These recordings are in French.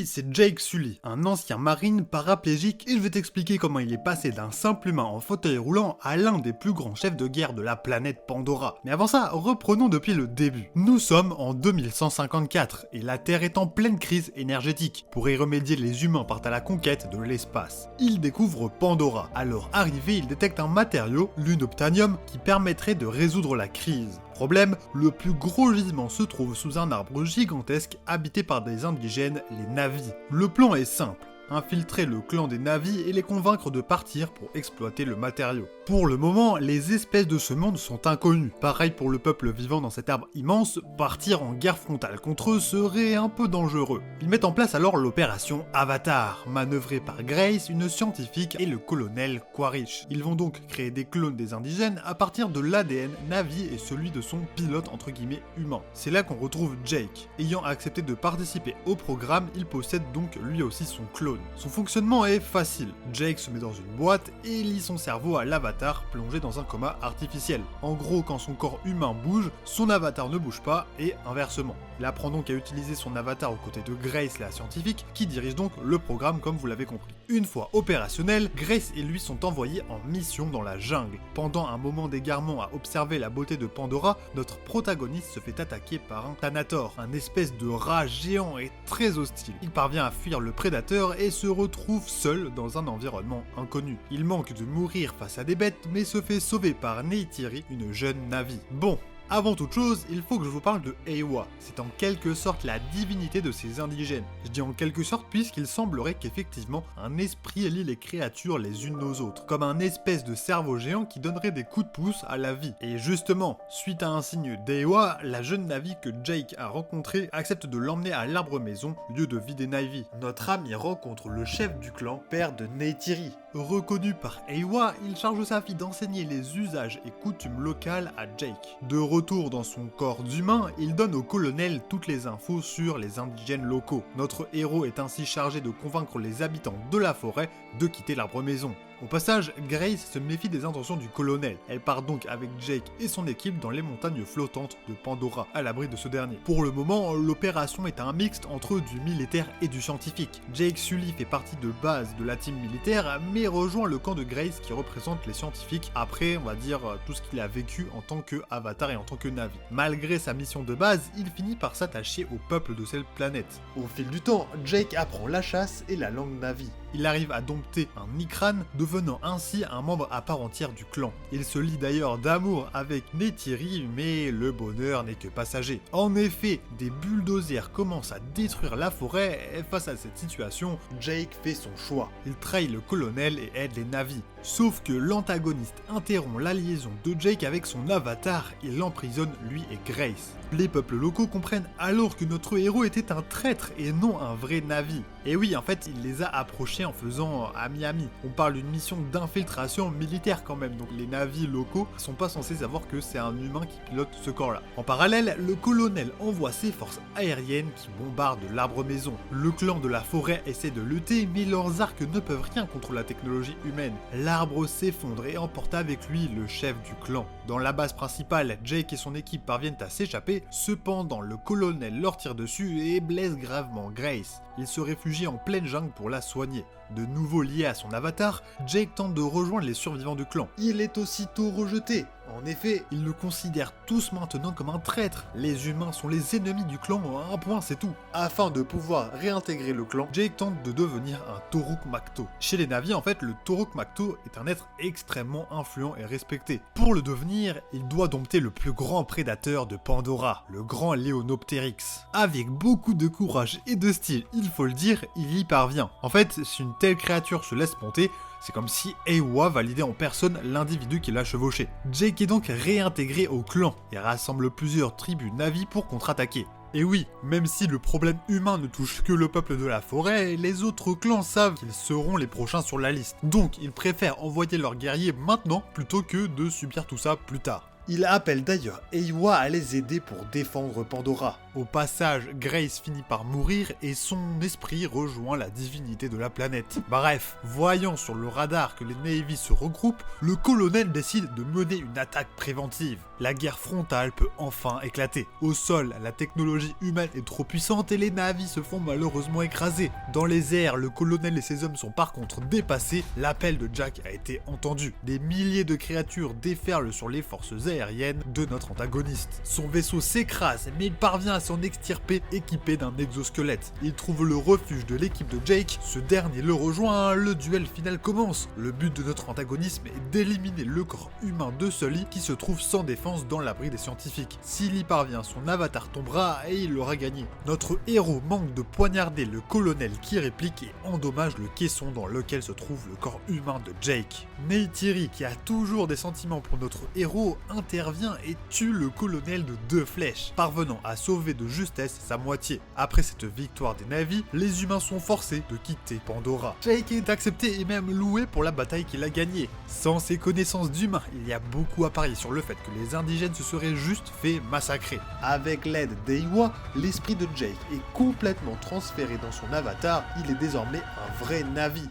Lui, c'est Jake Sully, un ancien marine paraplégique, et je vais t'expliquer comment il est passé d'un simple humain en fauteuil roulant à l'un des plus grands chefs de guerre de la planète Pandora. Mais avant ça, reprenons depuis le début. Nous sommes en 2154, et la Terre est en pleine crise énergétique. Pour y remédier, les humains partent à la conquête de l'espace. Ils découvrent Pandora. À leur arrivée, ils détectent un matériau, l'unobtainium, qui permettrait de résoudre la crise. Problème, le plus gros gisement se trouve sous un arbre gigantesque habité par des indigènes, les Na'vi. Le plan est simple. Infiltrer le clan des Na'vi et les convaincre de partir pour exploiter le matériau. Pour le moment, les espèces de ce monde sont inconnues. Pareil pour le peuple vivant dans cet arbre immense, partir en guerre frontale contre eux serait un peu dangereux. Ils mettent en place alors l'opération Avatar, manœuvrée par Grace, une scientifique, et le colonel Quaritch. Ils vont donc créer des clones des indigènes à partir de l'ADN Na'vi et celui de son pilote entre guillemets humain. C'est là qu'on retrouve Jake. Ayant accepté de participer au programme, il possède donc lui aussi son clone. Son fonctionnement est facile. Jake se met dans une boîte et lie son cerveau à l'avatar plongé dans un coma artificiel. En gros, quand son corps humain bouge, son avatar ne bouge pas et inversement. Il apprend donc à utiliser son avatar aux côtés de Grace, la scientifique, qui dirige donc le programme comme vous l'avez compris. Une fois opérationnel, Grace et lui sont envoyés en mission dans la jungle. Pendant un moment d'égarement à observer la beauté de Pandora, notre protagoniste se fait attaquer par un Thanator, un espèce de rat géant et très hostile. Il parvient à fuir le prédateur et se retrouve seul dans un environnement inconnu. Il manque de mourir face à des bêtes, mais se fait sauver par Neytiri, une jeune Na'vi. Bon. Avant toute chose, il faut que je vous parle de Eywa. C'est en quelque sorte la divinité de ces indigènes. Je dis en quelque sorte puisqu'il semblerait qu'effectivement un esprit lie les créatures les unes aux autres, comme un espèce de cerveau géant qui donnerait des coups de pouce à la vie. Et justement, suite à un signe d'Eywa, la jeune Na'vi que Jake a rencontrée accepte de l'emmener à l'arbre maison, lieu de vie des Na'vi. Notre ami rencontre le chef du clan, père de Neytiri. Reconnu par Eywa, il charge sa fille d'enseigner les usages et coutumes locales à Jake. De retour dans son corps d'humain, il donne au colonel toutes les infos sur les indigènes locaux. Notre héros est ainsi chargé de convaincre les habitants de la forêt de quitter l'arbre maison. Au passage, Grace se méfie des intentions du colonel. Elle part donc avec Jake et son équipe dans les montagnes flottantes de Pandora, à l'abri de ce dernier. Pour le moment, l'opération est un mixte entre du militaire et du scientifique. Jake Sully fait partie de base de la team militaire, mais rejoint le camp de Grace qui représente les scientifiques après, on va dire, tout ce qu'il a vécu en tant que Avatar et en tant que Na'vi. Malgré sa mission de base, il finit par s'attacher au peuple de cette planète. Au fil du temps, Jake apprend la chasse et la langue Na'vi. Il arrive à dompter un Ikran, devenant ainsi un membre à part entière du clan. Il se lie d'ailleurs d'amour avec Neytiri, mais le bonheur n'est que passager. En effet, des bulldozers commencent à détruire la forêt, et face à cette situation, Jake fait son choix. Il trahit le colonel et aide les Na'vi. Sauf que l'antagoniste interrompt la liaison de Jake avec son avatar et l'emprisonne lui et Grace. Les peuples locaux comprennent alors que notre héros était un traître et non un vrai Na'vi. Et oui, en fait, il les a approchés en faisant ami-ami. On parle d'une mission d'infiltration militaire quand même, donc les Na'vi locaux sont pas censés savoir que c'est un humain qui pilote ce corps-là. En parallèle, le colonel envoie ses forces aériennes qui bombardent l'arbre maison. Le clan de la forêt essaie de lutter, mais leurs arcs ne peuvent rien contre la technologie humaine. L'arbre s'effondre et emporte avec lui le chef du clan. Dans la base principale, Jake et son équipe parviennent à s'échapper, cependant le colonel leur tire dessus et blesse gravement Grace. Il se réfugie en pleine jungle pour la soigner. De nouveau lié à son avatar, Jake tente de rejoindre les survivants du clan. Il est aussitôt rejeté. En effet, ils le considèrent tous maintenant comme un traître. Les humains sont les ennemis du clan à un point, c'est tout. Afin de pouvoir réintégrer le clan, Jake tente de devenir un Toruk Makto. Chez les Na'vi, en fait, le Toruk Makto est un être extrêmement influent et respecté. Pour le devenir, il doit dompter le plus grand prédateur de Pandora, le grand Léonoptérix. Avec beaucoup de courage et de style, il faut le dire, il y parvient. En fait, si une telle créature se laisse monter, c'est comme si Eywa validait en personne l'individu qui l'a chevauché. Jake est donc réintégré au clan et rassemble plusieurs tribus Na'vi pour contre-attaquer. Et oui, même si le problème humain ne touche que le peuple de la forêt, les autres clans savent qu'ils seront les prochains sur la liste. Donc ils préfèrent envoyer leurs guerriers maintenant plutôt que de subir tout ça plus tard. Il appelle d'ailleurs Eywa à les aider pour défendre Pandora. Au passage, Grace finit par mourir et son esprit rejoint la divinité de la planète. Bref, voyant sur le radar que les Navy se regroupent, le colonel décide de mener une attaque préventive. La guerre frontale peut enfin éclater. Au sol, la technologie humaine est trop puissante et les Navy se font malheureusement écraser. Dans les airs, le colonel et ses hommes sont par contre dépassés. L'appel de Jack a été entendu. Des milliers de créatures déferlent sur les forces aériennes de notre antagoniste. Son vaisseau s'écrase, mais il parvient à s'en extirper équipé d'un exosquelette. Il trouve le refuge de l'équipe de Jake, ce dernier le rejoint, le duel final commence. Le but de notre antagonisme est d'éliminer le corps humain de Sully qui se trouve sans défense dans l'abri des scientifiques. S'il y parvient, son avatar tombera et il aura gagné. Notre héros manque de poignarder le colonel qui réplique et endommage le caisson dans lequel se trouve le corps humain de Jake. Neytiri, qui a toujours des sentiments pour notre héros, intervient et tue le colonel de 2 flèches, parvenant à sauver de justesse sa moitié. Après cette victoire des Navy, les humains sont forcés de quitter Pandora. Jake est accepté et même loué pour la bataille qu'il a gagnée. Sans ses connaissances d'humains, il y a beaucoup à parier sur le fait que les indigènes se seraient juste fait massacrer. Avec l'aide d'Eiwa, l'esprit de Jake est complètement transféré dans son avatar, il est désormais un vrai Navi.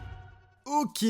Ok,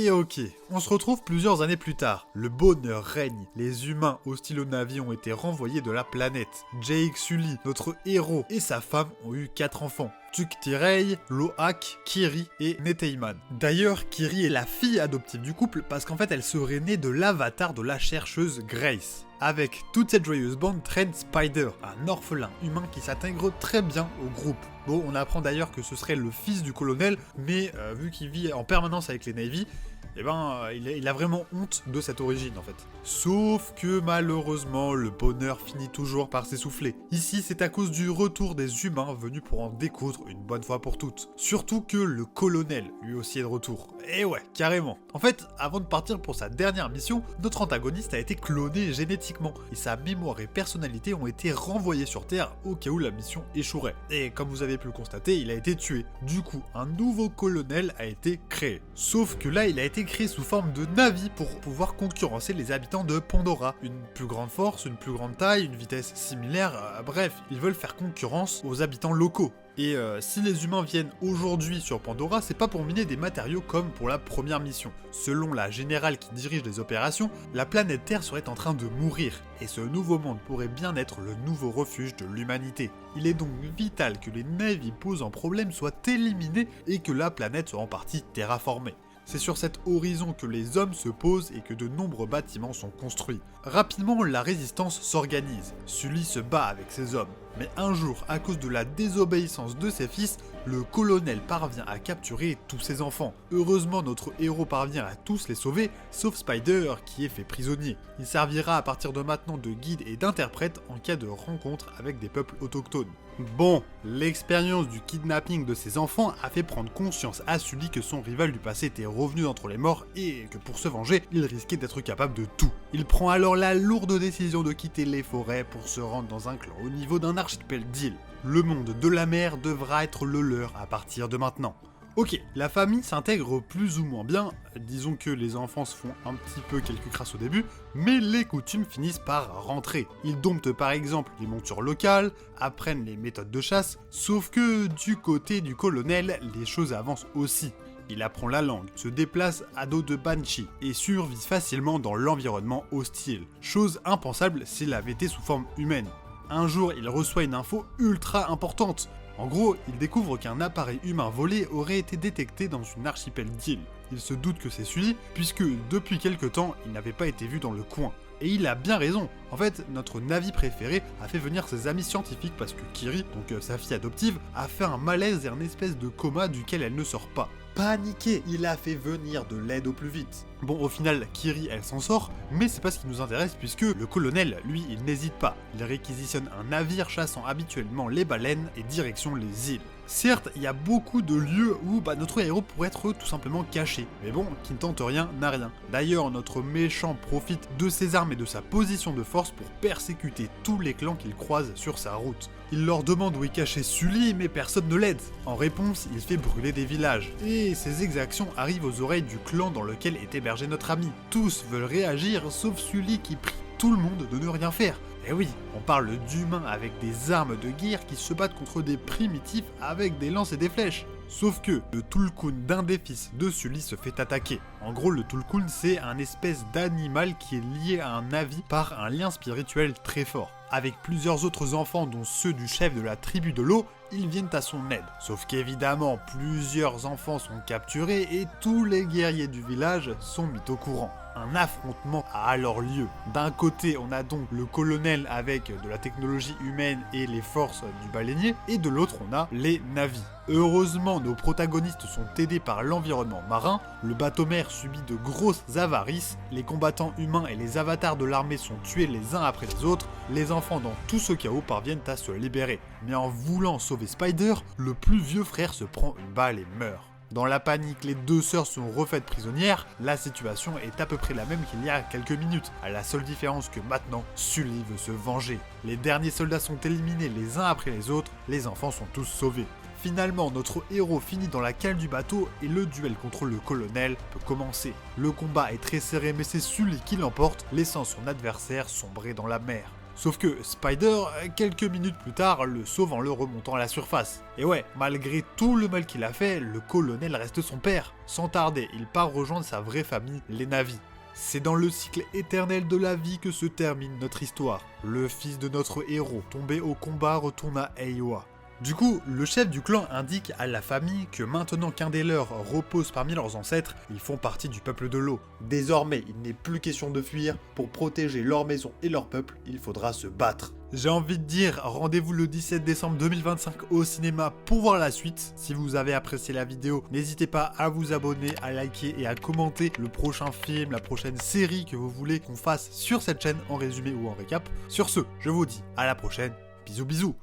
on se retrouve plusieurs années plus tard. Le bonheur règne. Les humains hostiles aux Navy ont été renvoyés de la planète. Jake Sully, notre héros, et sa femme ont eu 4 enfants. Tuktirei, Loak, Kiri et Neteiman. D'ailleurs, Kiri est la fille adoptive du couple parce qu'en fait elle serait née de l'avatar de la chercheuse Grace. Avec toute cette joyeuse bande traîne Spider, un orphelin humain qui s'intègre très bien au groupe. Bon, on apprend d'ailleurs que ce serait le fils du colonel, mais vu qu'il vit en permanence avec les Navy, eh ben, il a vraiment honte de cette origine en fait. Sauf que malheureusement, le bonheur finit toujours par s'essouffler. Ici, c'est à cause du retour des humains venus pour en découdre une bonne fois pour toutes. Surtout que le colonel, lui aussi, est de retour. Et ouais, carrément. En fait, avant de partir pour sa dernière mission, notre antagoniste a été cloné génétiquement, et sa mémoire et personnalité ont été renvoyées sur Terre au cas où la mission échouerait. Et comme vous avez pu le constater, il a été tué. Du coup, un nouveau colonel a été créé. Sauf que là, il a été créé sous forme de Navi pour pouvoir concurrencer les habitants de Pandora. Une plus grande force, une plus grande taille, une vitesse similaire, bref, ils veulent faire concurrence aux habitants locaux. Et si les humains viennent aujourd'hui sur Pandora, c'est pas pour miner des matériaux comme pour la première mission. Selon la générale qui dirige les opérations, la planète Terre serait en train de mourir, et ce nouveau monde pourrait bien être le nouveau refuge de l'humanité. Il est donc vital que les Navy posant problème soient éliminés et que la planète soit en partie terraformée. C'est sur cet horizon que les hommes se posent et que de nombreux bâtiments sont construits. Rapidement, la résistance s'organise. Sully se bat avec ses hommes. Mais un jour, à cause de la désobéissance de ses fils, le colonel parvient à capturer tous ses enfants. Heureusement, notre héros parvient à tous les sauver, sauf Spider qui est fait prisonnier. Il servira à partir de maintenant de guide et d'interprète en cas de rencontre avec des peuples autochtones. Bon, l'expérience du kidnapping de ses enfants a fait prendre conscience à Sully que son rival du passé était revenu d'entre les morts et que pour se venger, il risquait d'être capable de tout. Il prend alors la lourde décision de quitter les forêts pour se rendre dans un clan au niveau d'un archipel d'îles. Le monde de la mer devra être le leur à partir de maintenant. Ok, la famille s'intègre plus ou moins bien, disons que les enfants se font un petit peu quelques crasses au début, mais les coutumes finissent par rentrer. Ils domptent par exemple les montures locales, apprennent les méthodes de chasse, sauf que du côté du colonel, les choses avancent aussi. Il apprend la langue, se déplace à dos de Banshee et survit facilement dans l'environnement hostile, chose impensable s'il avait été sous forme humaine. Un jour, il reçoit une info ultra importante. En gros, il découvre qu'un appareil humain volé aurait été détecté dans une archipel d'îles. Il se doute que c'est celui, puisque depuis quelque temps, il n'avait pas été vu dans le coin. Et il a bien raison. En fait, notre Navi préféré a fait venir ses amis scientifiques parce que Kiri, donc sa fille adoptive, a fait un malaise et un espèce de coma duquel elle ne sort pas. Paniqué, il a fait venir de l'aide au plus vite. Bon, au final, Kiri, elle s'en sort, mais c'est pas ce qui nous intéresse puisque le colonel, lui, il n'hésite pas. Il réquisitionne un navire chassant habituellement les baleines et direction les îles. Certes, il y a beaucoup de lieux où notre héros pourrait être tout simplement caché, mais bon, qui ne tente rien n'a rien. D'ailleurs, notre méchant profite de ses armes et de sa position de force pour persécuter tous les clans qu'il croise sur sa route. Il leur demande où est caché Sully, mais personne ne l'aide. En réponse, il fait brûler des villages. Et ces exactions arrivent aux oreilles du clan dans lequel est hébergé notre ami. Tous veulent réagir, sauf Sully qui prie tout le monde de ne rien faire. Eh oui, on parle d'humains avec des armes de guerre qui se battent contre des primitifs avec des lances et des flèches. Sauf que le Tulkun d'un des fils de Sully se fait attaquer. En gros, le Tulkun, c'est un espèce d'animal qui est lié à un Na'vi par un lien spirituel très fort. Avec plusieurs autres enfants, dont ceux du chef de la tribu de l'eau, ils viennent à son aide. Sauf qu'évidemment, plusieurs enfants sont capturés et tous les guerriers du village sont mis au courant. Un affrontement a alors lieu. D'un côté, on a donc le colonel avec de la technologie humaine et les forces du baleinier, et de l'autre, on a les Na'vi. Heureusement, nos protagonistes sont aidés par l'environnement marin, le bateau-mère subit de grosses avarices, les combattants humains et les avatars de l'armée sont tués les uns après les autres, les enfants dans tout ce chaos parviennent à se libérer. Mais en voulant sauver Spider, le plus vieux frère se prend une balle et meurt. Dans la panique, les deux sœurs sont refaites prisonnières, la situation est à peu près la même qu'il y a quelques minutes, à la seule différence que maintenant, Sully veut se venger. Les derniers soldats sont éliminés les uns après les autres, les enfants sont tous sauvés. Finalement, notre héros finit dans la cale du bateau et le duel contre le colonel peut commencer. Le combat est très serré mais c'est Sully qui l'emporte, laissant son adversaire sombrer dans la mer. Sauf que Spider, quelques minutes plus tard, le sauve en le remontant à la surface. Et ouais, malgré tout le mal qu'il a fait, le colonel reste son père. Sans tarder, il part rejoindre sa vraie famille, les Na'vi. C'est dans le cycle éternel de la vie que se termine notre histoire. Le fils de notre héros, tombé au combat, retourne à Eywa. Du coup, le chef du clan indique à la famille que maintenant qu'un des leurs repose parmi leurs ancêtres, ils font partie du peuple de l'eau. Désormais, il n'est plus question de fuir, pour protéger leur maison et leur peuple, il faudra se battre. J'ai envie de dire, rendez-vous le 17 décembre 2025 au cinéma pour voir la suite. Si vous avez apprécié la vidéo, n'hésitez pas à vous abonner, à liker et à commenter le prochain film, la prochaine série que vous voulez qu'on fasse sur cette chaîne en résumé ou en récap. Sur ce, je vous dis à la prochaine, bisous bisous.